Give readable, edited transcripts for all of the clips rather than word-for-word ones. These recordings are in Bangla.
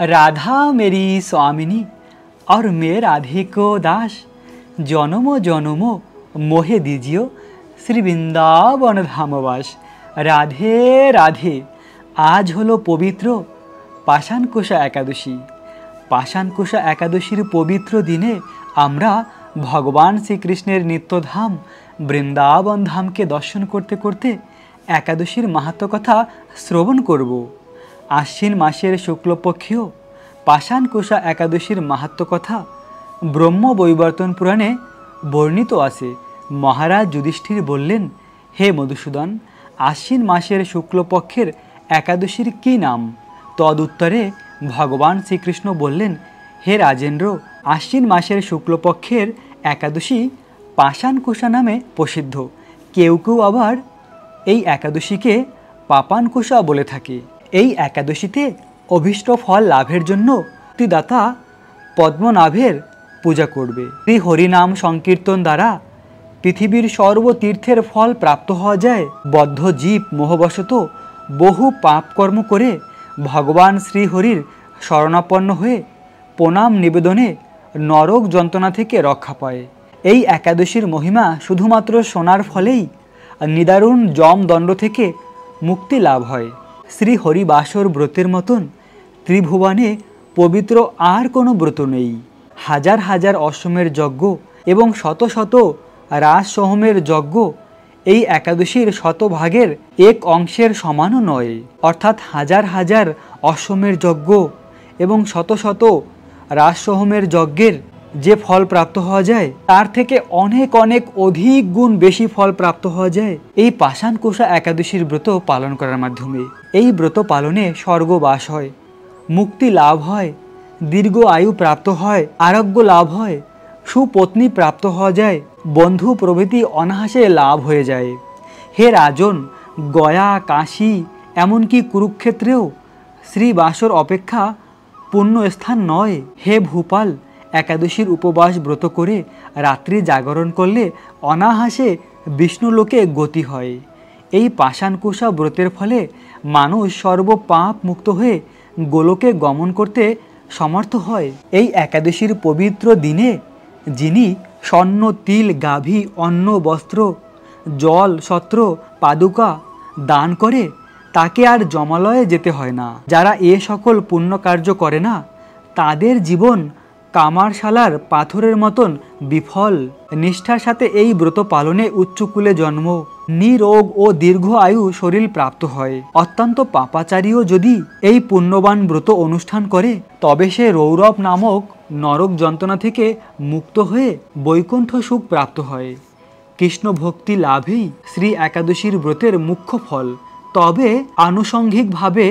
राधा मेरी स्वामिनी और मैं राधे को दास, जन्मो जन्मो मोहे दीजियो श्री बृंदावन धामवास। राधे राधे। आज हलो पवित्र पाषाणकोषा एकादशी। पाषाणकोषा एकादशीर पवित्र दिने आमरा भगवान श्रीकृष्णेर नित्यधाम बृंदावन धाम के दर्शन करते करते एकादशीर माहात्म्य कथा श्रवण करब। आश्विन मासेर शुक्लपक्षीय पाषाणकोषा एकादशीर माहात्म्य कथा ब्रह्म वैवर्तन पुराणे बर्णित आछे। महाराज युधिष्ठिर बोलें, हे मधुसूदन, आश्विन मासेर शुक्लपक्षेर एकादशीर की नाम? तदुत्तरे भगवान श्रीकृष्ण बोलें, हे राजेंद्र, आश्विन मासेर शुक्लपक्षेर एकादशी पाषाणकोषा नामे प्रसिद्ध। केउ केउ आबार এই একাদশীকে পাপানকোষা বলে থাকে। এই একাদশীতে অভীষ্ট ফল লাভের জন্য মুক্তিদাতা পদ্মনাভের পূজা করবে। শ্রী হরিনাম সংকীর্তন দ্বারা পৃথিবীর সর্বতীর্থের ফল প্রাপ্ত হওয়া যায়। বদ্ধ জীব মোহবশত বহু পাপকর্ম করে ভগবান শ্রীহরির শরণাপন্ন হয়ে প্রণাম নিবেদনে নরক যন্ত্রণা থেকে রক্ষা পায়। এই একাদশীর মহিমা শুধুমাত্র শোনার ফলেই নিদারুণ যম দণ্ড থেকে মুক্তি লাভ হয়। শ্রী হরিবাসর ব্রতের মতন ত্রিভুবনে পবিত্র আর কোনো ব্রত নেই। হাজার হাজার অশ্বমের যজ্ঞ এবং শত শত রাজসহমের যজ্ঞ এই একাদশীর শতভাগের এক অংশের সমানও নয়। অর্থাৎ হাজার হাজার অশ্বমের যজ্ঞ এবং শত শত রাজসহমের যজ্ঞের যে ফল প্রাপ্ত হওয়া যায় তার থেকে অনেক অনেক অধিক গুণ বেশি ফল প্রাপ্ত হওয়া যায় এই পাষাণকোষা একাদশীর ব্রত পালন করার মাধ্যমে। এই ব্রত পালনে স্বর্গবাস হয়, মুক্তি লাভ হয়, দীর্ঘ আয়ু প্রাপ্ত হয়, আরোগ্য লাভ হয়, সুপত্নী প্রাপ্ত হওয়া যায়, বন্ধু প্রভৃতি অনায়াসে লাভ হয়ে যায়। হে রাজন, গয়া, কাশী, এমনকি কুরুক্ষেত্রেও শ্রীবাসর অপেক্ষা পুণ্য স্থান নয়। হে ভূপাল, একাদশীর উপবাস ব্রত করে রাত্রি জাগরণ করলে অনায়াসে বিষ্ণুলোকে গতি হয়। এই পাষাণকোষা ব্রতের ফলে মানুষ সর্বপাপ মুক্ত হয়ে গোলোকে গমন করতে সমর্থ হয়। এই একাদশীর পবিত্র দিনে যিনি স্বর্ণ, তিল, গাভী, অন্ন, বস্ত্র, জল, ছত্র, পাদুকা দান করে তাকে আর যমালয়ে যেতে হয় না। যারা এ সকল পুণ্য কার্য করে না তাদের জীবন কামারশালার পাথরের মতন বিফল। নিষ্ঠার সাথে এই ব্রত পালনে উচ্চকুলে জন্ম, নিরোগ ও দীর্ঘ আয়ু শরীর প্রাপ্ত হয়। অত্যন্ত পাপাচারীও যদি এই পুণ্যবান ব্রত অনুষ্ঠান করে তবে সে রৌরব নামক নরক যন্ত্রণা থেকে মুক্ত হয়ে বৈকুণ্ঠ সুখ প্রাপ্ত হয়। কৃষ্ণ ভক্তি লাভেই শ্রী একাদশীর ব্রতের মুখ্য ফল। তবে আনুষঙ্গিকভাবে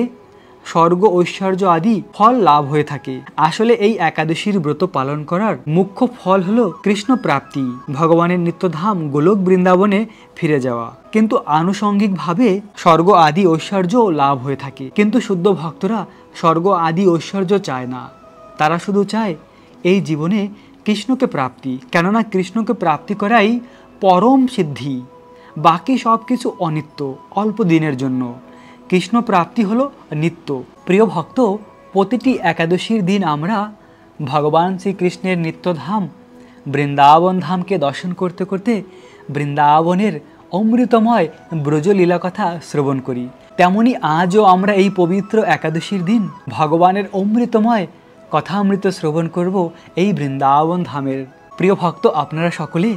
স্বর্গ, ঐশ্বর্য আদি ফল লাভ হয়ে থাকে। আসলে এই একাদশীর ব্রত পালন করার মুখ্য ফল হলো কৃষ্ণ প্রাপ্তি, ভগবানের নিত্যধাম গোলক বৃন্দাবনে ফিরে যাওয়া। কিন্তু আনুষঙ্গিকভাবে স্বর্গ আদি ঐশ্বর্য লাভ হয়ে থাকে। কিন্তু শুদ্ধ ভক্তরা স্বর্গ আদি ঐশ্বর্য চায় না, তারা শুধু চায় এই জীবনে কৃষ্ণকে প্রাপ্তি। কেননা কৃষ্ণকে প্রাপ্তি করাই পরম সিদ্ধি, বাকি সব কিছু অনিত্য, অল্প দিনের জন্য। কৃষ্ণ প্রাপ্তি হলো নিত্য। প্রিয় ভক্ত, প্রতিটি একাদশীর দিন আমরা ভগবান শ্রীকৃষ্ণের নিত্যধাম বৃন্দাবন ধামকে দর্শন করতে করতে বৃন্দাবনের অমৃতময় ব্রজলীলা কথা শ্রবণ করি। তেমনি আজও আমরা এই পবিত্র একাদশীর দিন ভগবানের অমৃতময় কথামৃত শ্রবণ করব এই বৃন্দাবন ধামের। প্রিয় ভক্ত, আপনারা সকলে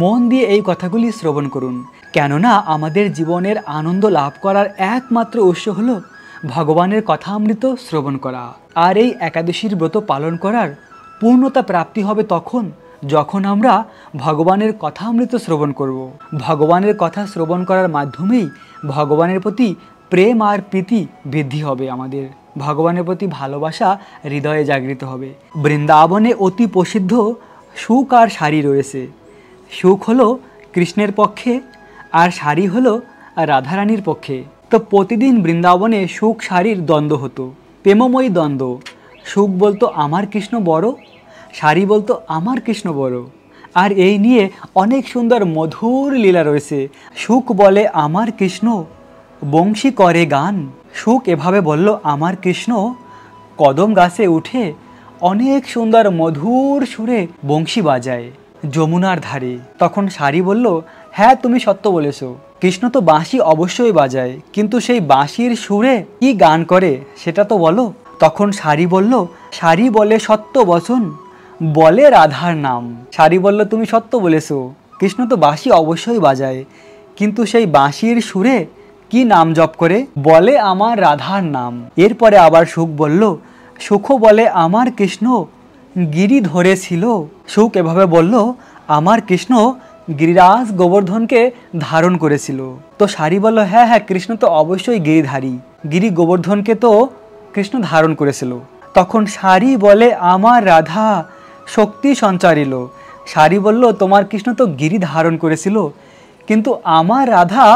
মন দিয়ে এই কথাগুলি শ্রবণ করুন। কেননা আমাদের জীবনের আনন্দ লাভ করার একমাত্র উৎস হলো ভগবানের কথামৃত শ্রবণ করা। আর এই একাদশীর ব্রত পালন করার পূর্ণতা প্রাপ্তি হবে তখন যখন আমরা ভগবানের কথামৃত শ্রবণ করব। ভগবানের কথা শ্রবণ করার মাধ্যমেই ভগবানের প্রতি প্রেম আর প্রীতি বৃদ্ধি হবে। আমাদের ভগবানের প্রতি ভালোবাসা হৃদয়ে জাগৃত হবে। বৃন্দাবনে অতি প্রসিদ্ধ সুখ আর শাড়ি রয়েছে। সুখ হলো কৃষ্ণের পক্ষে আর শাড়ি হলো রাধারানীর পক্ষে। তো প্রতিদিন বৃন্দাবনে সুখ শাড়ির দ্বন্দ্ব হতো, প্রেমময়ী দ্বন্দ্ব। সুখ বলতো আমার কৃষ্ণ বড়, শাড়ি বলতো আমার কৃষ্ণ বড়। আর এই নিয়ে অনেক সুন্দর মধুর লীলা রয়েছে। সুখ বলে আমার কৃষ্ণ বংশী করে গান। সুখ এভাবে বলল, আমার কৃষ্ণ কদম গাছে উঠে অনেক সুন্দর মধুর সুরে বংশী বাজায় যমুনার ধারে। তখন শাড়ি বলল, হ্যাঁ তুমি সত্য বলেছ, কৃষ্ণ তো বাঁশি অবশ্যই বাজায়, কিন্তু সেই বাঁশির সুরে কি গান করে সেটা তো বলো। তখন শাড়ি বলল, শাড়ি বলে সত্য বচন, বলে রাধার নাম। শাড়ি বলল, তুমি সত্য বলেছ, কৃষ্ণ তো বাঁশি অবশ্যই বাজায়, কিন্তু সেই বাঁশির সুরে কি নাম জপ করে, বলে আমার রাধার নাম। এরপরে আবার শুক বলল, সুখ বলে আমার কৃষ্ণ গিরি ধরেছিল। শুক এভাবে বলল, আমার কৃষ্ণ গিরিরাজ গোবর্ধনকে ধারণ করেছিল। তো শাড়ি বলল, হ্যাঁ হ্যাঁ, কৃষ্ণ তো অবশ্যই গিরিধারী, গিরি গোবর্ধনকে তো কৃষ্ণ ধারণ করেছিল। তখন শাড়ি বলে, আমার রাধা শক্তি সঞ্চারিল। শাড়ি বলল, তোমার কৃষ্ণ তো গিরি ধারণ করেছিল, কিন্তু আমার রাধা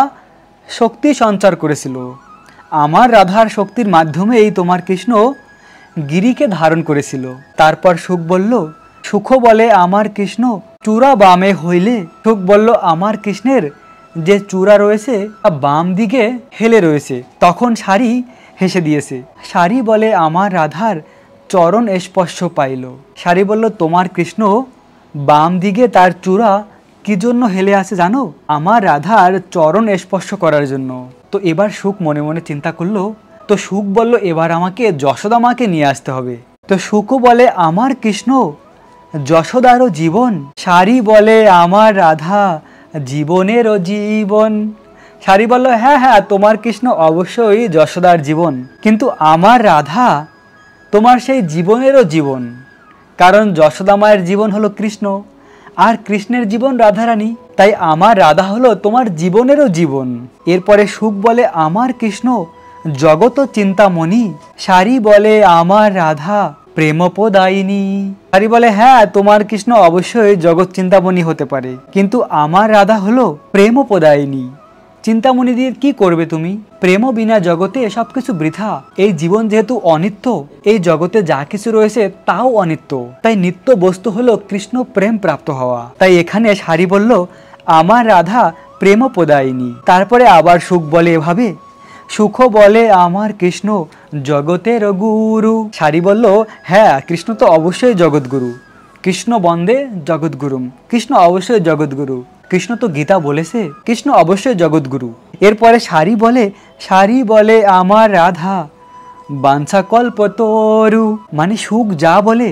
শক্তি সঞ্চার করেছিল। আমার রাধার শক্তির মাধ্যমেই তোমার কৃষ্ণ গিরিকে ধারণ করেছিল। তারপর শুক বলল, সুখ বলে আমার কৃষ্ণ চূড়া বামে হইলে। শুক বলল, আমার কৃষ্ণের যে চূড়া রয়েছে তা বাম দিকে হেলে রয়েছে। তখন শাড়ি হেসে দিয়েছে। শাড়ি বলে, আমার রাধার চরণ স্পর্শ পাইল। শাড়ি বলল, তোমার কৃষ্ণ বাম দিকে তার চূড়া কি জন্য হেলে আছে জানো? আমার রাধার চরণ স্পর্শ করার জন্য। তো এবার শুক মনে মনে চিন্তা করলো। তো শুক বলল, এবার আমাকে যশোদা মাকে নিয়ে আসতে হবে। তো শুকও বলে, আমার কৃষ্ণ যশোদারও জীবন। শাড়ি বলে, আমার রাধা জীবনেরও জীবন। শাড়ি বলল, হ্যাঁ হ্যাঁ, তোমার কৃষ্ণ অবশ্যই যশোদার জীবন, কিন্তু আমার রাধা তোমার সেই জীবনেরও জীবন, কারণ যশোদা মায়ের জীবন হলো কৃষ্ণ, আর কৃষ্ণের জীবন রাধারানী, তাই আমার রাধা হলো তোমার জীবনেরও জীবন। এরপরে শুক বলে, আমার কৃষ্ণ জগত চিন্তামণি। শাড়ি বলে, আমার রাধা প্রেমপদায়িনী। শাড়ি বলে, হ্যাঁ তোমার কৃষ্ণ অবশ্যই জগৎ চিন্তামণি হতে পারে, কিন্তু আমার রাধা হলো প্রেমপদায়িনী। চিন্তামণি দিয়ে কি করবে তুমি? প্রেম বিনা জগতে সবকিছু বৃথা। এই জীবন যেহেতু অনিত্য, এই জগতে যা কিছু রয়েছে তাও অনিত্য, তাই নিত্য বস্তু হলো কৃষ্ণ প্রেম প্রাপ্ত হওয়া। তাই এখানে শাড়ি বলল, আমার রাধা প্রেমপদায়িনী। তারপরে আবার শুক বলে এভাবে, সুখ বলে আমার কৃষ্ণ জগতের গুরু। শাড়ি বলল, হ্যাঁ কৃষ্ণ তো অবশ্যই জগৎগুরু, কৃষ্ণ বন্দে জগৎগুরুম, কৃষ্ণ অবশ্যই জগৎগুরু, কৃষ্ণ তো গীতা বলেছে কৃষ্ণ অবশ্যই জগৎগুরু। এরপরে শাড়ি বলে আমার রাধা বাঞ্ছা কল্পতরু। মানে শুক যা বলে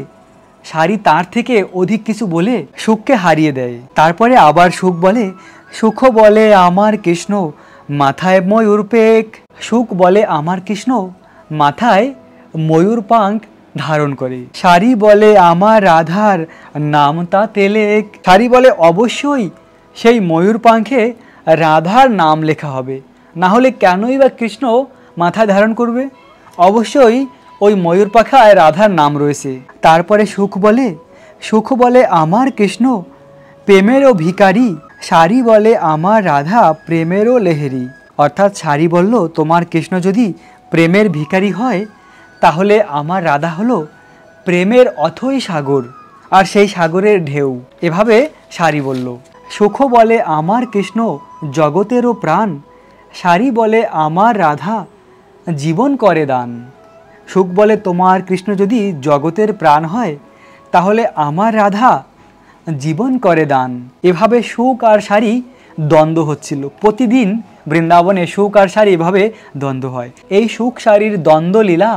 শাড়ি তার থেকে অধিক কিছু বলে শুককে হারিয়ে দেয়। তারপরে আবার শুক বলে, সুখ বলে আমার কৃষ্ণ মাথায় ময়ূর পেক। শুক বলে, আমার কৃষ্ণ মাথায় ময়ূর পাঙ্খ ধারণ করে। শাড়ি বলে, আমার রাধার নাম তা তেলেক। শাড়ি বলে, অবশ্যই সেই ময়ূর পাঙ্খে রাধার নাম লেখা হবে, না হলে কেনই বা কৃষ্ণ মাথায় ধারণ করবে? অবশ্যই ওই ময়ূর পাখায় রাধার নাম রয়েছে। তারপরে সুখ বলে আমার কৃষ্ণ প্রেমেরও ভিখারি। শাড়ি বলে, আমার রাধা প্রেমেরও লেহেরি। অর্থাৎ শাড়ি বলল, তোমার কৃষ্ণ যদি প্রেমের ভিখারি হয়, তাহলে আমার রাধা হলো প্রেমের অথই সাগর, আর সেই সাগরের ঢেউ। এভাবে শাড়ি বলল। সুখ বলে, আমার কৃষ্ণ জগতেরও প্রাণ। শাড়ি বলে, আমার রাধা জীবন করে দান। শুক বলে, তোমার কৃষ্ণ যদি জগতের প্রাণ হয়, তাহলে আমার রাধা জীবন করে দান। এভাবে শুক আর শাড়ি দ্বন্দ্ব হচ্ছিল। প্রতিদিন বৃন্দাবনে শুক আর শাড়ি এভাবে দ্বন্দ্ব হয়। এই শুক শাড়ির দ্বন্দ্ব লীলা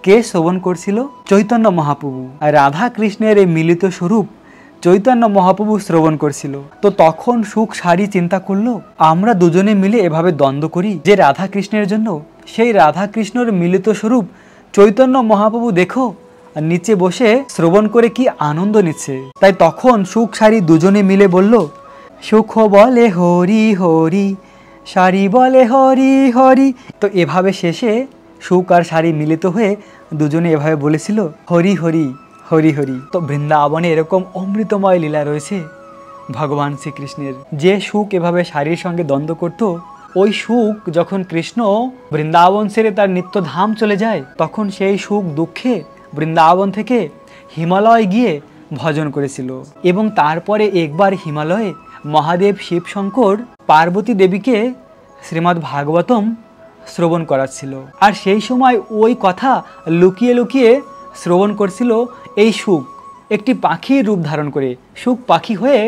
কে শ্রবণ করছিল? চৈতন্য মহাপ্রভু। আর রাধা কৃষ্ণের এই মিলিত স্বরূপ চৈতন্য মহাপ্রভু শ্রবণ করছিল। তো তখন শুক শাড়ি চিন্তা করলো, আমরা দুজনে মিলে এভাবে দ্বন্দ্ব করি যে রাধা কৃষ্ণের জন্য, সেই রাধা কৃষ্ণের মিলিত স্বরূপ চৈতন্য মহাপ্রভু দেখো নিচে বসে শ্রবণ করে কি আনন্দ নিচ্ছে। তাই তখন শুক শাড়ি দুজনে মিলে বলল, সুখ বলে হরি হরি, শাড়ি বলে হরি হরি। তো এভাবে শেষে শুক আর শাড়ি মিলিত হয়ে দুজনে এভাবে বলেছিল, হরি হরি হরি হরি। তো বৃন্দাবনে এরকম অমৃতময় লীলা রয়েছে ভগবান শ্রীকৃষ্ণের। যে শুক এভাবে শাড়ির সঙ্গে দ্বন্দ্ব করত, ওই শুক যখন কৃষ্ণ বৃন্দাবন ছেড়ে তার নিত্য ধাম চলে যায়, তখন সেই শুক দুঃখে বৃন্দাবন থেকে হিমালয় গিয়ে ভজন করেছিল। এবং তারপরে একবার হিমালয়ে মহাদেব শিব শঙ্কর পার্বতী দেবীকে শ্রীমদ্ ভাগবতম শ্রবণ করাচ্ছিল। আর সেই সময় ওই কথা লুকিয়ে লুকিয়ে শ্রবণ করছিল এই শুক, একটি পাখির রূপ ধারণ করে শুক পাখি হয়ে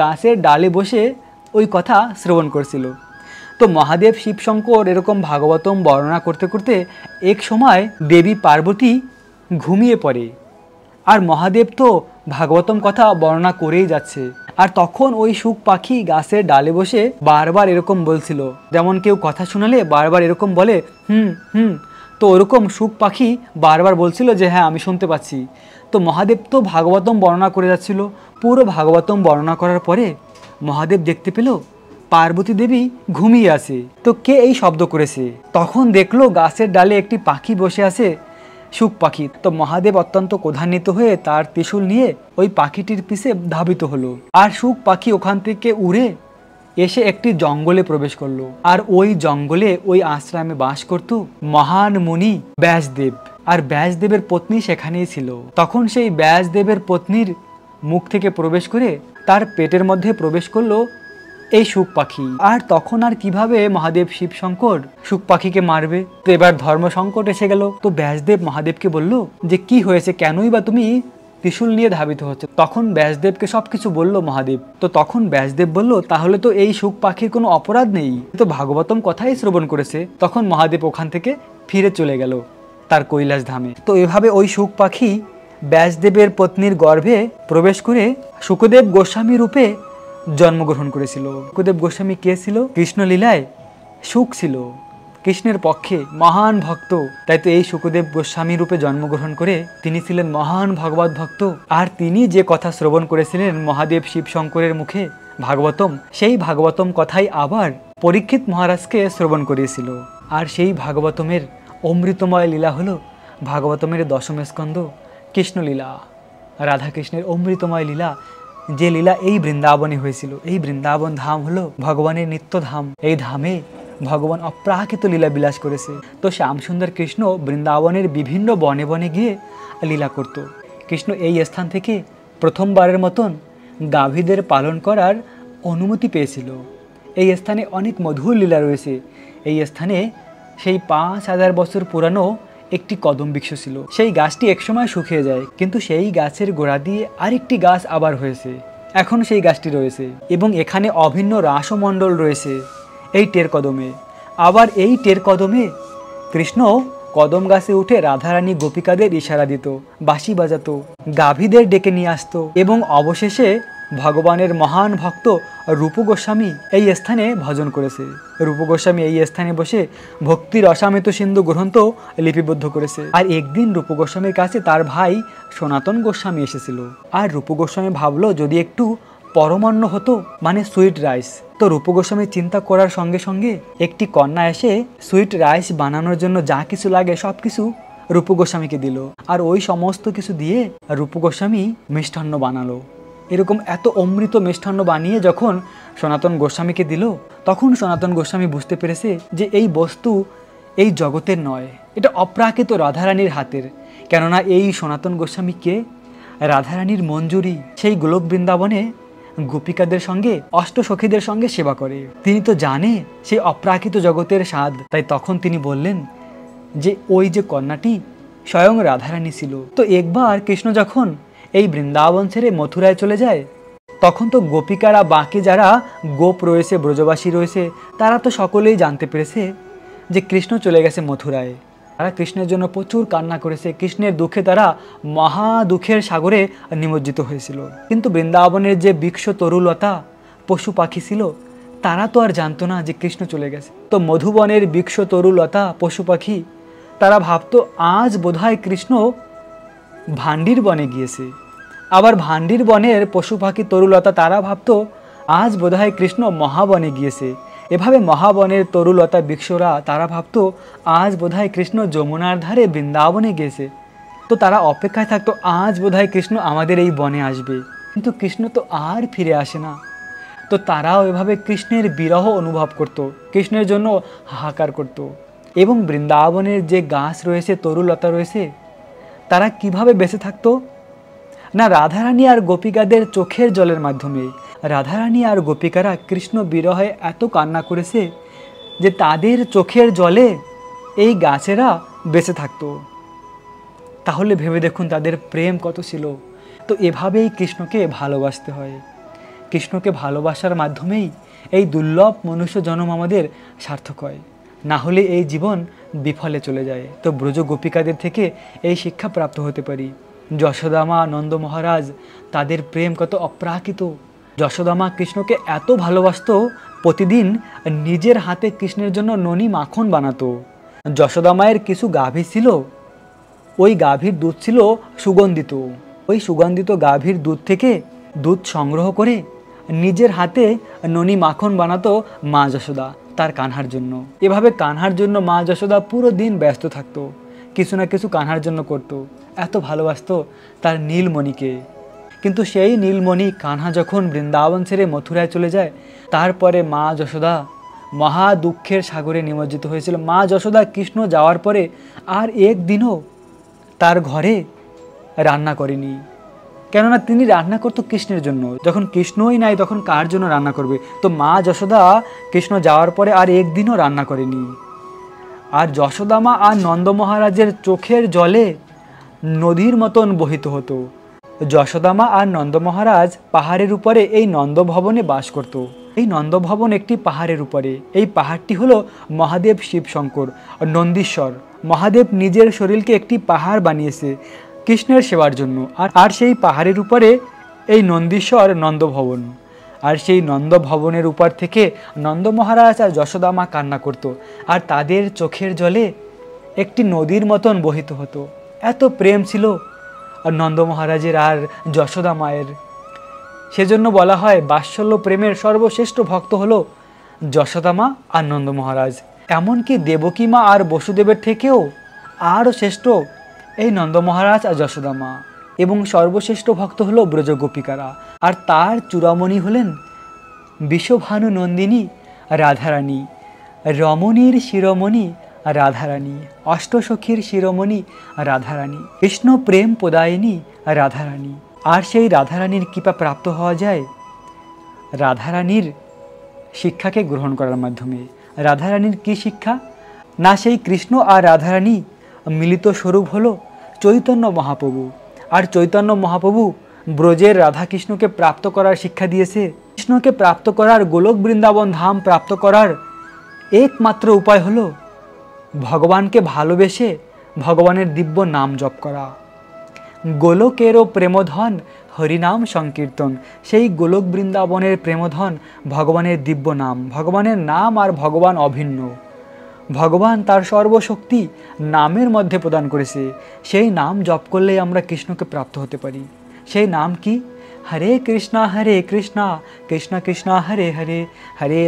গাছের ডালে বসে ওই কথা শ্রবণ করছিল। তো মহাদেব শিবশঙ্কর এরকম ভাগবতম বর্ণনা করতে করতে এক সময় দেবী পার্বতী ঘুমিয়ে পড়ে। আর মহাদেব তো ভাগবতম কথা বর্ণনা করেই যাচ্ছে। আর তখন ওই শুক পাখি গাছের ডালে বসে বারবার এরকম বলছিল, যেমন কেউ কথা শোনালে বারবার এরকম বলে হুম হুম, তো ওরকম শুক পাখি বারবার বলছিল যে হ্যাঁ আমি শুনতে পাচ্ছি। তো মহাদেব তো ভাগবতম বর্ণনা করে যাচ্ছিল। পুরো ভাগবতম বর্ণনা করার পরে মহাদেব দেখতে পেল পার্বতী দেবী ঘুমিয়ে আছে। তো কে এই শব্দ করেছে? তখন দেখলো গাছের ডালে একটি পাখি বসে আছে, শুক পাখি। তো মহাদেব অত্যন্ত ক্রোধান্বিত হয়ে তার ত্রিশূল নিয়ে ওই পাখিটির পিছে ধাবিত হলো। আর শুক পাখি ওখান থেকে উড়ে এসে একটি জঙ্গলে প্রবেশ করলো। আর ওই জঙ্গলে ওই আশ্রমে বাস করত মহান মুনি ব্যাসদেব। আর ব্যাসদেবের পত্নী সেখানেই ছিল। তখন সেই ব্যাসদেবের পত্নীর মুখ থেকে প্রবেশ করে তার পেটের মধ্যে প্রবেশ করলো এই শুক পাখি। আর তখন আর কিভাবে মহাদেব শিবশঙ্কর শুক পাখিকে মারবে? তো এবার ধর্ম সংকট এসে গেল। তো ব্যাসদেব মহাদেবকে বলল যে কি হয়েছে, কেনই বা তুমি ত্রিশূল নিয়ে ধাবিত হচ্ছে? তখন ব্যাসদেবকে সবকিছু বলল মহাদেব। তো তখন ব্যাসদেব বলল তাহলে তো এই শুক পাখির কোনো অপরাধ নেই, তো ভাগবতম কথাই শ্রবণ করেছে। তখন মহাদেব ওখান থেকে ফিরে চলে গেল তার কৈলাস ধামে। তো এভাবে ওই শুক পাখি ব্যাসদেবের পত্নীর গর্ভে প্রবেশ করে শুকদেব গোস্বামী রূপে জন্মগ্রহণ করেছিল। শুকদেব গোস্বামী কে ছিল? কৃষ্ণলীলায় শুক ছিল, কৃষ্ণের পক্ষে মহান ভক্ত। তাই তো এই শুকদেব গোস্বামী রূপে জন্মগ্রহণ করে তিনি ছিলেন মহান ভগবত ভক্ত। আর তিনি যে কথা শ্রবণ করেছিলেন মহাদেব শিবশঙ্করের মুখে ভাগবতম, সেই ভাগবতম কথাই আবার পরীক্ষিত মহারাজকে শ্রবণ করিয়েছিল। আর সেই ভাগবতমের অমৃতময় লীলা হলো ভাগবতমের দশম স্কন্ধ কৃষ্ণলীলা, রাধাকৃষ্ণের অমৃতময় লীলা, যে লীলা এই বৃন্দাবনে হয়েছিল। এই বৃন্দাবন ধাম হলো ভগবানের নিত্য ধাম। এই ধামে ভগবান অপ্রাকৃত লীলা বিলাস করেছে। তো শ্যামসুন্দর কৃষ্ণ বৃন্দাবনের বিভিন্ন বনে বনে গিয়ে লীলা করত। কৃষ্ণ এই স্থান থেকে প্রথমবারের মতন গাভীদের পালন করার অনুমতি পেয়েছিল। এই স্থানে অনেক মধুর লীলা রয়েছে। এই স্থানে সেই 5000 বছর পুরানো একটি কদম বৃক্ষ ছিল। সেই গাছটি একসময় শুকিয়ে যায়, কিন্তু সেই গাছের গোড়া দিয়ে আরেকটি গাছ আবার হয়েছে। এখন সেই গাছটি রয়েছে এবং এখানে অভিন্ন রাসমণ্ডল রয়েছে এই টের কদমে। আবার এই টের কদমে কৃষ্ণ কদম গাছে উঠে রাধারানী গোপিকাদের ইশারা দিত, বাঁশি বাজাতো, গাভীদের ডেকে নিয়ে আসতো এবং অবশেষে ভগবানের মহান ভক্ত রূপ গোস্বামী এই স্থানে ভজন করেছে। রূপ গোস্বামী এই স্থানে বসে ভক্তির অসামিত সিন্ধু গ্রন্থ লিপিবদ্ধ করেছে। আর একদিন রূপ গোস্বামীর কাছে তার ভাই সনাতন গোস্বামী এসেছিল। আর রূপ গোস্বামী ভাবলো যদি একটু পরমান্ন হতো, মানে সুইট রাইস। তো রূপ গোস্বামী চিন্তা করার সঙ্গে সঙ্গে একটি কন্যা এসে সুইট রাইস বানানোর জন্য যা কিছু লাগে সব কিছু রূপ গোস্বামীকে দিল। আর ওই সমস্ত কিছু দিয়ে রূপ গোস্বামী মিষ্টান্ন বানালো। এরকম এত অমৃত মিষ্টান্ন বানিয়ে যখন সনাতন গোস্বামীকে দিল, তখন সনাতন গোস্বামী বুঝতে পেরেছে যে এই বস্তু এই জগতের নয়, এটা অপ্রাকৃত রাধারানীর হাতের। কেননা এই সনাতন গোস্বামীকে রাধারানীর মঞ্জুরি সেই গোলক বৃন্দাবনে গোপিকাদের সঙ্গে অষ্টসখীদের সঙ্গে সেবা করে। তিনি তো জানে সেই অপ্রাকৃত জগতের স্বাদ। তাই তখন তিনি বললেন যে ওই যে কন্যাটি স্বয়ং রাধারানী ছিল। তো একবার কৃষ্ণ যখন এই বৃন্দাবন ছেড়ে মথুরায় চলে যায়, তখন তো গোপিকারা, বাকি যারা গোপ রয়েছে, ব্রজবাসী রয়েছে, তারা তো সকলেই জানতে পেরেছে যে কৃষ্ণ চলে গেছে মথুরায়। তারা কৃষ্ণের জন্য প্রচুর কান্না করেছে। কৃষ্ণের দুঃখে তারা মহা দুঃখের সাগরে নিমজ্জিত হয়েছিল। কিন্তু বৃন্দাবনের যে বৃক্ষ তরুলতা পশু পাখি ছিল, তারা তো আর জানতো না যে কৃষ্ণ চলে গেছে। তো মধুবনের বৃক্ষ তরুলতা পশু পাখি তারা ভাবতো আজ বোধহয় কৃষ্ণ ভান্ডির বনে গিয়েছে। আবার ভান্ডির বনের পশু পাখি তরুলতা তারা ভাবতো আজ বোধহয় কৃষ্ণ মহাবনে গিয়েছে। এভাবে মহাবনের তরুলতা বৃক্ষরা তারা ভাবতো আজ বোধহয় কৃষ্ণ যমুনার ধারে বৃন্দাবনে গিয়েছে। তো তারা অপেক্ষায় থাকতো আজ বোধহয় কৃষ্ণ আমাদের এই বনে আসবে। কিন্তু কৃষ্ণ তো আর ফিরে আসে না। তো তারাও এভাবে কৃষ্ণের বিরহ অনুভব করত, কৃষ্ণের জন্য হাহাকার করত। এবং বৃন্দাবনের যে গাছ রয়েছে, তরুলতা রয়েছে, তারা কিভাবে বেঁচে থাকতো না রাধারানী আর গোপিকাদের চোখের জলের মাধ্যমে। রাধারানী আর গোপিকারা কৃষ্ণ বিরহে এত কান্না করেছে যে তাদের চোখের জলে এই গাছেরা বেঁচে থাকতো। তাহলে ভেবে দেখুন তাদের প্রেম কত ছিল। তো এভাবেই কৃষ্ণকে ভালোবাসতে হয়। কৃষ্ণকে ভালোবাসার মাধ্যমেই এই দুর্লভ মনুষ্য জন্ম আমাদের সার্থক হয়, না হলে এই জীবন বিফলে চলে যায়। তো ব্রজ গোপিকাদের থেকে এই শিক্ষা প্রাপ্ত হতে পারি। যশোদামা, নন্দ মহারাজ, তাদের প্রেম কত অপ্রাকৃত। যশোদামা কৃষ্ণকে এত ভালোবাসতো, প্রতিদিন নিজের হাতে কৃষ্ণের জন্য ননি মাখন বানাতো। যশোদামায়ের কিছু গাভী ছিল, ওই গাভীর দুধ ছিল সুগন্ধিত। ওই সুগন্ধিত গাভীর দুধ থেকে দুধ সংগ্রহ করে নিজের হাতে ননি মাখন বানাতো মা যশোদা তার কানহার জন্য। এভাবে কানহার জন্য মা যশোদা পুরো দিন ব্যস্ত থাকতো, কিছু না কিছু কানহার জন্য করতো। এত ভালোবাসতো তার নীলমণিকে। কিন্তু সেই নীলমণি কানহা যখন বৃন্দাবন ছেড়ে মথুরায় চলে যায়, তারপরে মা যশোদা মহা দুঃখের সাগরে নিমজ্জিত হয়েছিল। মা যশোদা কৃষ্ণ যাওয়ার পরে আর একদিনও তার ঘরে রান্না করেনি, কেননা তিনি রান্না করতো কৃষ্ণের জন্য। যখন কৃষ্ণই নাই তখন কার জন্য রান্না করবে? তো মা যশোদা কৃষ্ণ যাওয়ার পরে আর একদিনও রান্না করেনি। আর যশোদামা আর নন্দ মহারাজের চোখের জলে নদীর মতন বহিত হতো। যশোদামা আর নন্দ মহারাজ পাহাড়ের উপরে এই নন্দভবনে বাস করত। এই নন্দভবন একটি পাহাড়ের উপরে। এই পাহাড়টি হলো মহাদেব শিব শঙ্কর নন্দীশ্বর। মহাদেব নিজের শরীরকে একটি পাহাড় বানিয়েছে কৃষ্ণের সেবার জন্য। আর সেই পাহাড়ের উপরে এই নন্দীশ্বর নন্দভবন। আর সেই নন্দভবনের উপর থেকে নন্দ মহারাজ আর যশোদামা কান্না করত, আর তাদের চোখের জলে একটি নদীর মতন বহিত হতো। এত প্রেম ছিল আর নন্দ মহারাজের আর যশোদা মায়ের। সেজন্য বলা হয় বাৎসল্য প্রেমের সর্বশ্রেষ্ঠ ভক্ত হলো যশোদামা আর নন্দ মহারাজ। এমনকি দেবকী মা আর বসুদেবের থেকেও আরও শ্রেষ্ঠ এই নন্দ মহারাজ আর যশোদামা। এবং সর্বশ্রেষ্ঠ ভক্ত হলো ব্রজ গোপিকারা। আর তার চূড়ামণি হলেন বিশ্বভানু নন্দিনী রাধারানী, রমণীর শিরোমণি রাধারানী, অষ্টসখীর শিরোমণি রাধারানী, কৃষ্ণ প্রেম প্রদায়িনী রাধারানী। আর সেই রাধারানীর কৃপা প্রাপ্ত হওয়া যায় রাধারানীর শিক্ষাকে গ্রহণ করার মাধ্যমে। রাধারানীর কি শিক্ষা? না, সেই কৃষ্ণ আর রাধারানী মিলিত স্বরূপ হলো চৈতন্য মহাপ্রভু। আর চৈতন্য মহাপ্রভু ব্রজের রাধাকৃষ্ণকে প্রাপ্ত করার শিক্ষা দিয়েছে। কৃষ্ণকে প্রাপ্ত করার, গোলক বৃন্দাবন ধাম প্রাপ্ত করার একমাত্র উপায় হলো ভগবানকে ভালোবেসে ভগবানের দিব্য নাম জপ করা। গোলকেরও প্রেমধন হরিনাম সংকীর্তন। সেই গোলক বৃন্দাবনের প্রেমধন ভগবানের দিব্য নাম। ভগবানের নাম আর ভগবান অভিন্ন। ভগবান তার সর্বশক্তি নামের মধ্যে প্রদান করেছে। সেই নাম জপ করলেই আমরা কৃষ্ণকে প্রাপ্ত হতে পারি। সেই নাম কি? হরে কৃষ্ণা কৃষ্ণ কৃষ্ণ হরে হরে, হরে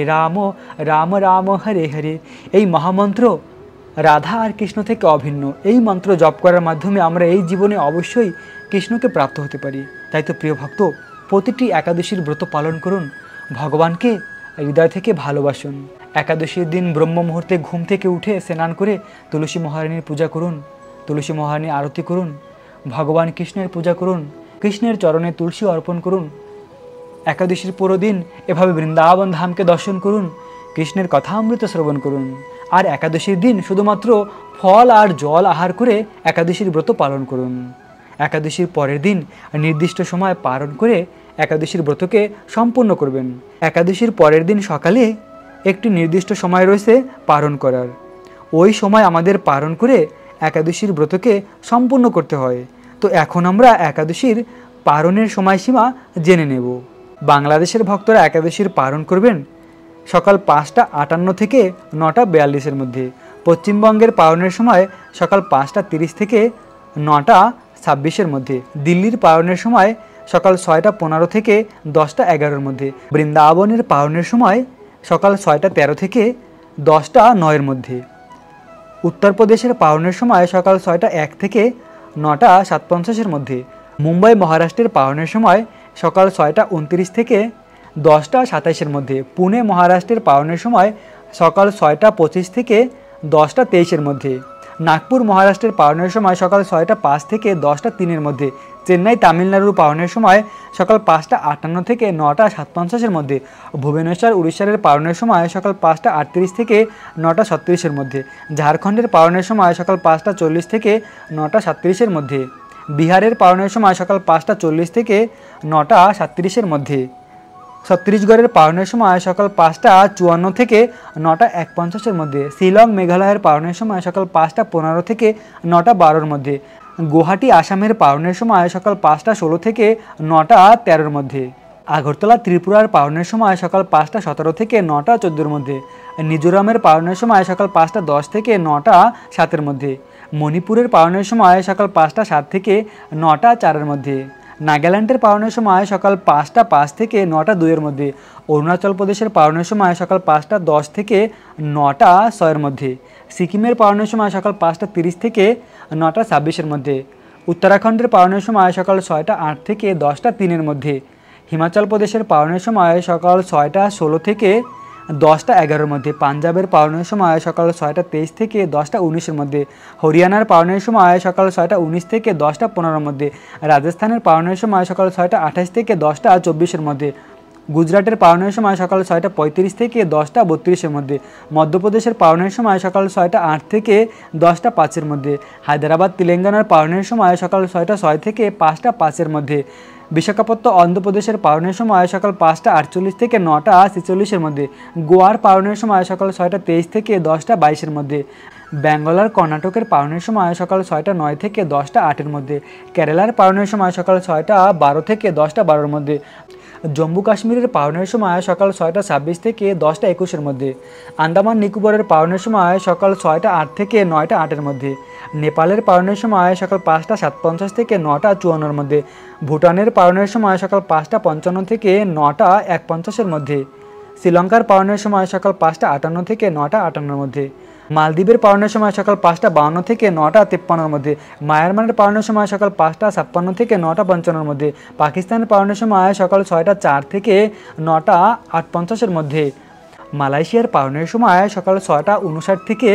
রাম রাম রাম হরে হরে। এই মহামন্ত্র রাধা আর কৃষ্ণ থেকে অভিন্ন। এই মন্ত্র জপ করার মাধ্যমে আমরা এই জীবনে অবশ্যই কৃষ্ণকে প্রাপ্ত হতে পারি। তাই তো প্রিয় ভক্ত, প্রতিটি একাদশীর ব্রত পালন করুন, ভগবানকে হৃদয় থেকে ভালোবাসুন। একাদশীর দিন ব্রহ্ম মুহূর্তে ঘুম থেকে উঠে স্নান করে তুলসী মহারানীর পূজা করুন, তুলসী মহারানীর আরতি করুন, ভগবান কৃষ্ণের পূজা করুন, কৃষ্ণের চরণে তুলসী অর্পণ করুন। একাদশীর পুরো দিন এভাবে বৃন্দাবন ধামকে দর্শন করুন, কৃষ্ণের কথামৃত শ্রবণ করুন। আর একাদশীর দিন শুধুমাত্র ফল আর জল আহার করে একাদশীর ব্রত পালন করুন। একাদশীর পরের দিন নির্দিষ্ট সময় পালন করে একাদশীর ব্রতকে সম্পূর্ণ করবেন। একাদশীর পরের দিন সকালে একটি নির্দিষ্ট সময় রয়েছে পালন করার। ওই সময় আমাদের পালন করে একাদশীর ব্রতকে সম্পূর্ণ করতে হয়। তো এখন আমরা একাদশীর পালনের সময়সীমা জেনে নেব। বাংলাদেশের ভক্তরা একাদশীর পালন করবেন সকাল 5টা 58 থেকে 9টা 42-এর মধ্যে। পশ্চিমবঙ্গের পালনের সময় সকাল 5টা 30 থেকে 9টা 26-এর মধ্যে। দিল্লির পালনের সময় সকাল 6টা 15 থেকে 10টা 11-এর মধ্যে। বৃন্দাবনের পালনের সময় সকাল 6টা 13 থেকে 10টা 9-এর মধ্যে। উত্তরপ্রদেশের পালনের সময় সকাল 6টা 1 থেকে 9টা 7:50-এর মধ্যে। মুম্বাই মহারাষ্ট্রের পালনের সময় সকাল 6টা 29 থেকে 10টা 27-এর মধ্যে। পুনে মহারাষ্ট্রের পালনের সময় সকাল 6টা 25 থেকে 10টা 23-এর মধ্যে। নাগপুর মহারাষ্ট্রের পাওনের সময় সকাল 6টা 5 থেকে 10টা 3-এর মধ্যে। চেন্নাই তামিলনাড়ুর পাওনের সময় সকাল 5টা 58 থেকে 9টা 57-এর মধ্যে। ভুবনেশ্বর উড়িষ্যার পাওনের সময় সকাল 5টা 38 থেকে 9টা 36-এর মধ্যে। ঝাড়খণ্ডের পাওনের সময় সকাল 5টা 40 থেকে 9টা 37-এর মধ্যে। বিহারের পাওনের সময় সকাল 5টা 40 থেকে 9টা 37-এর মধ্যে। ছত্তিশগড়ের পাওনের সময় সকাল 5টা 54 থেকে 9টা 51-এর মধ্যে। শিলং মেঘালয়ের পাওনের সময় সকাল 5টা 15 থেকে 9টা 12-এর মধ্যে। গুয়াহাটি আসামের পাওনের সময় সকাল 5টা 16 থেকে 9টা 13-এর মধ্যে। আগরতলা ত্রিপুরার পাওনের সময় সকাল 5টা 17 থেকে 9টা 14-এর মধ্যে। মিজোরামের পাওনের সময় সকাল 5টা 10 থেকে 9টা 7-এর মধ্যে। মণিপুরের পাওনের সময় সকাল 5টা 7 থেকে 9টা 4-এর মধ্যে। নাগাল্যান্ডের পাওনের সময় সকাল 5টা 5 থেকে 9টা 2-এর মধ্যে। অরুণাচল প্রদেশের পাওনের সময় সকাল 5টা 10 থেকে 9টা 6-এর মধ্যে। সিকিমের পাওনের সময় সকাল 5টা 30 থেকে 9টা 26-এর মধ্যে। উত্তরাখণ্ডের পাওনের সময় সকাল 6টা 8 থেকে 10টা 3-এর মধ্যে। হিমাচল প্রদেশের পাওনের সময় সকাল 6টা 16 থেকে 10টা 11-এর মধ্যে। পাঞ্জাবের পাওনের সময় সকাল 6টা 23 থেকে 10টা 19-এর মধ্যে। হরিয়ানার পাওনের সময় সকাল 6টা 19 থেকে 10টা 15-এর মধ্যে। রাজস্থানের পাওনের সময় সকাল 6টা 28 থেকে 10টা 24-এর মধ্যে। গুজরাটের পাওনের সময় সকাল 6টা 35 থেকে 10টা 32-এর মধ্যে। মধ্যপ্রদেশের পাওনের সময় সকাল 6টা 8 থেকে 10টা 5-এর মধ্যে। হায়দ্রাবাদ তেলেঙ্গানার পাওনের সময় সকাল 6টা 6 থেকে 5টা 5-এর মধ্যে। বিশাখাপত্তনম অন্ধ্রপ্রদেশের পাওনের সময় সকাল 5টা 48 থেকে 9টা 46-এর মধ্যে। গোয়ার পাওনের সময় সকাল 6টা 23 থেকে 10টা 22-এর মধ্যে। ব্যাঙ্গালোর কর্ণাটকের পাওনের সময় সকাল 6টা 9 থেকে 10টা 8-এর মধ্যে। কেরালার পাওনের সময় সকাল 6টা 12 থেকে 10টা 12-এর মধ্যে। জম্মু কাশ্মীরের পাওনের সময় সকাল 6টা 26 থেকে 10টা 21-এর মধ্যে। আন্দামান নিকোবরের পাওনের সময় সকাল 6টা 8 থেকে 9টা 8-এর মধ্যে। নেপালের পাওনের সময় সকাল 5টা 57 থেকে 9টা 54-এর মধ্যে। ভুটানের পাওনের সময় সকাল 5টা 55 থেকে 9টা 51-এর মধ্যে। শ্রীলঙ্কার পাওনের সময় সকাল 5টা 58 থেকে 9টা 58-এর মধ্যে। মালদ্বীপের পাওনের সময় সকাল 5টা 52 থেকে 9টা 53-এর মধ্যে। মায়ানমারের পাওনের সময় সকাল 5টা 56 থেকে 9টা 55-এর মধ্যে। পাকিস্তানের পাওনের সময় সকাল 6টা 4 থেকে 9টা 8:50-এর মধ্যে। মালয়েশিয়ার পাওনের সময় সকাল 6টা 59 থেকে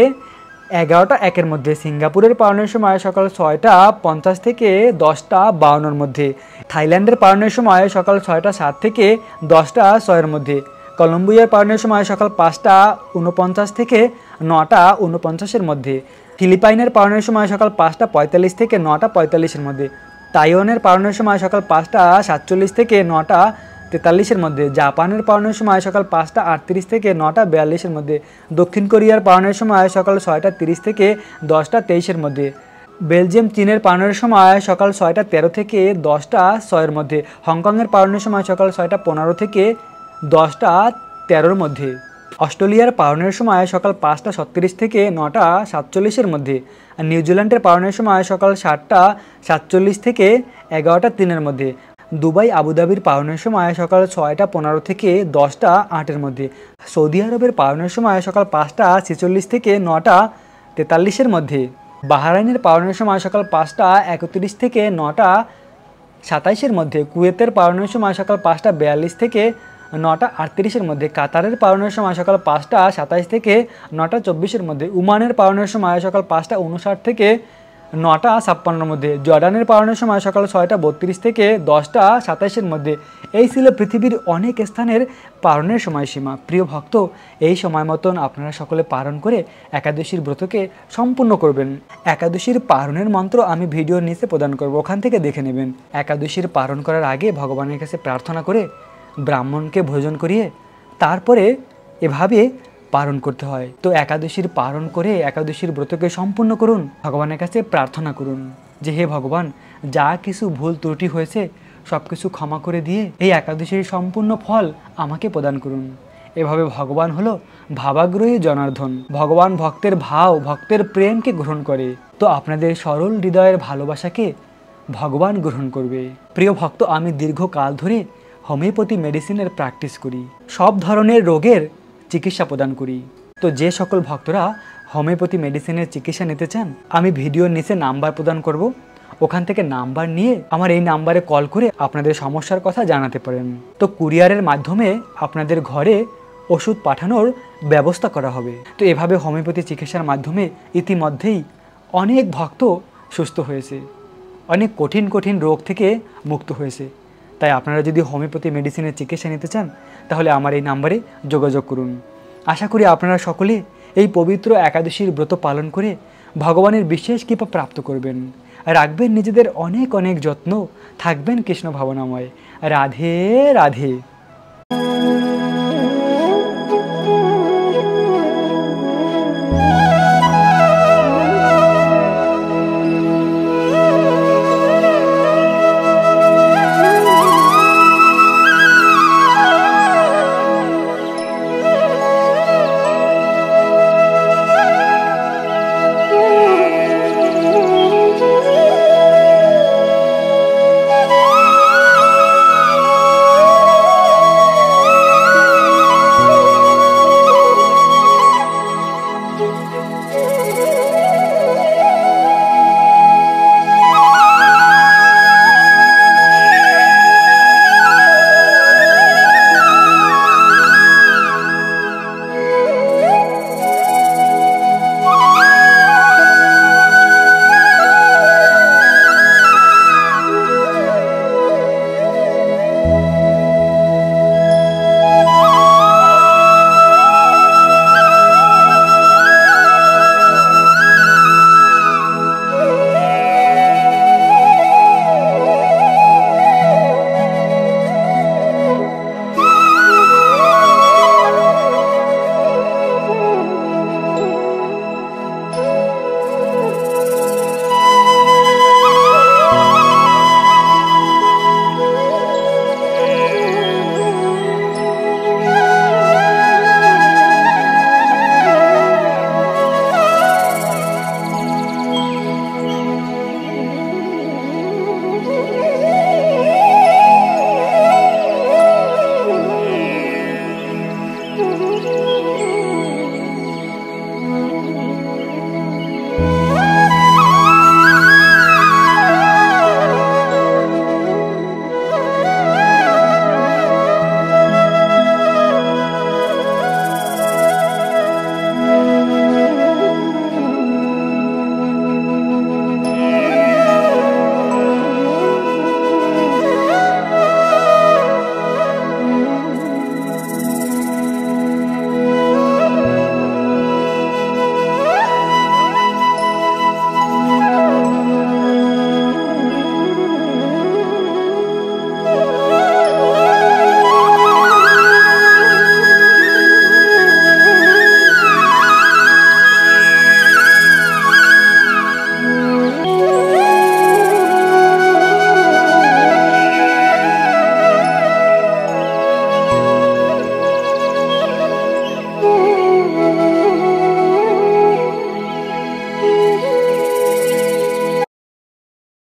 11টা 1-এর মধ্যে। সিঙ্গাপুরের পাওনের সময় সকাল 6টা 50 থেকে 10টা 52-এর মধ্যে। থাইল্যান্ডের পাওনের সময় সকাল 6টা 7 থেকে 10টা 6-এর মধ্যে। কলম্বিয়ার পাওনের সময় সকাল 5টা 49 থেকে 9টা 49-এর মধ্যে। ফিলিপাইনের পাওনের সময় সকাল 5টা 45 থেকে 9টা 45-এর মধ্যে। তাইওয়ানের পাওনের সময় সকাল 5টা 47 থেকে 9টা 43-এর মধ্যে। জাপানের পাওনের সময় সকাল 5টা 38 থেকে 9টা 42-এর মধ্যে। দক্ষিণ কোরিয়ার পাওনের সময় সকাল 6টা 30 থেকে 10টা 23-এর মধ্যে। বেলজিয়াম চীনের পাওনের সময় সকাল 6টা 13 থেকে 10টা 6-এর মধ্যে। হংকংয়ের পাওনের সময় সকাল 6টা 15 থেকে 10টা 13-এর মধ্যে। অস্ট্রেলিয়ার পাওনের সময় সকাল 5টা 37 থেকে 9টা 47-এর মধ্যে। আর নিউজিল্যান্ডের পাওনের সময় সকাল 7টা 47 থেকে 11টা 3-এর মধ্যে। দুবাই আবুধাবির পাওনের সময় সকাল 6টা 15 থেকে 10টা 8-এর মধ্যে। সৌদি আরবের পাওনের সময় সকাল 5টা 46 থেকে 9টা 43-এর মধ্যে। বাহরাইনের পাওনের সময় সকাল 5টা 31 থেকে 9টা 27-এর মধ্যে। কুয়েতের পাওনের সময় সকাল 5টা 42 থেকে 9টা 38-এর মধ্যে। কাতারের পাওনের সময় সকাল 5টা 27 থেকে 9টা 24-এর মধ্যে। উমানের পাওনের সময় সকাল 5টা 59 থেকে 9টা 56-এর মধ্যে। জর্ডানের পাওনের সময় সকাল 6টা 32 থেকে 10টা 27-এর মধ্যে। এই ছিল পৃথিবীর অনেক স্থানের পালনের সময়সীমা। প্রিয় ভক্ত, এই সময় মতন আপনারা সকলে পালন করে একাদশীর ব্রতকে সম্পূর্ণ করবেন। একাদশীর পালনের মন্ত্র আমি ভিডিওর নিচে প্রদান করব, ওখান থেকে দেখে নেবেন। একাদশীর পালন করার আগে ভগবানের কাছে প্রার্থনা করে ব্রাহ্মণকে ভোজন করিয়ে তারপরে এভাবে পালন করতে হয়। তো একাদশীর পালন করে একাদশীর ব্রতকে সম্পূর্ণ করুন, ভগবানের কাছে প্রার্থনা করুন যে হে ভগবান, যা কিছু ভুল ত্রুটি হয়েছে সব কিছু ক্ষমা করে দিয়ে এই একাদশীর সম্পূর্ণ ফল আমাকে প্রদান করুন। এভাবে ভগবান হলো ভাবাগ্রহী জনার্দন। ভগবান ভক্তের ভাব, ভক্তের প্রেমকে গ্রহণ করে। তো আপনাদের সরল হৃদয়ের ভালোবাসাকে ভগবান গ্রহণ করবে। প্রিয় ভক্ত, আমি দীর্ঘকাল ধরে হোমিওপ্যাথি মেডিসিনের প্র্যাকটিস করি, সব ধরনের রোগের চিকিৎসা প্রদান করি। তো যে সকল ভক্তরা হোমিওপ্যাথি মেডিসিনের চিকিৎসা নিতে চান, আমি ভিডিওর নিচে নাম্বার প্রদান করব, ওখান থেকে নাম্বার নিয়ে আমার এই নাম্বারে কল করে আপনাদের সমস্যার কথা জানাতে পারেন। তো কুরিয়ারের মাধ্যমে আপনাদের ঘরে ওষুধ পাঠানোর ব্যবস্থা করা হবে। তো এভাবে হোমিওপ্যাথি চিকিৎসার মাধ্যমে ইতিমধ্যেই অনেক ভক্ত সুস্থ হয়েছে, অনেক কঠিন কঠিন রোগ থেকে মুক্ত হয়েছে। তাই আপনারা যদি হোমিওপ্যাথি মেডিসিনের চিকিৎসা নিতে চান তাহলে আমার এই নাম্বারে যোগাযোগ করুন। আশা করি আপনারা সকলে এই পবিত্র একাদশীর ব্রত পালন করে ভগবানের বিশেষ কৃপা প্রাপ্ত করবেন। রাখবেন নিজেদের অনেক অনেক যত্ন, থাকবেন কৃষ্ণ ভাবনাময়। রাধে রাধে।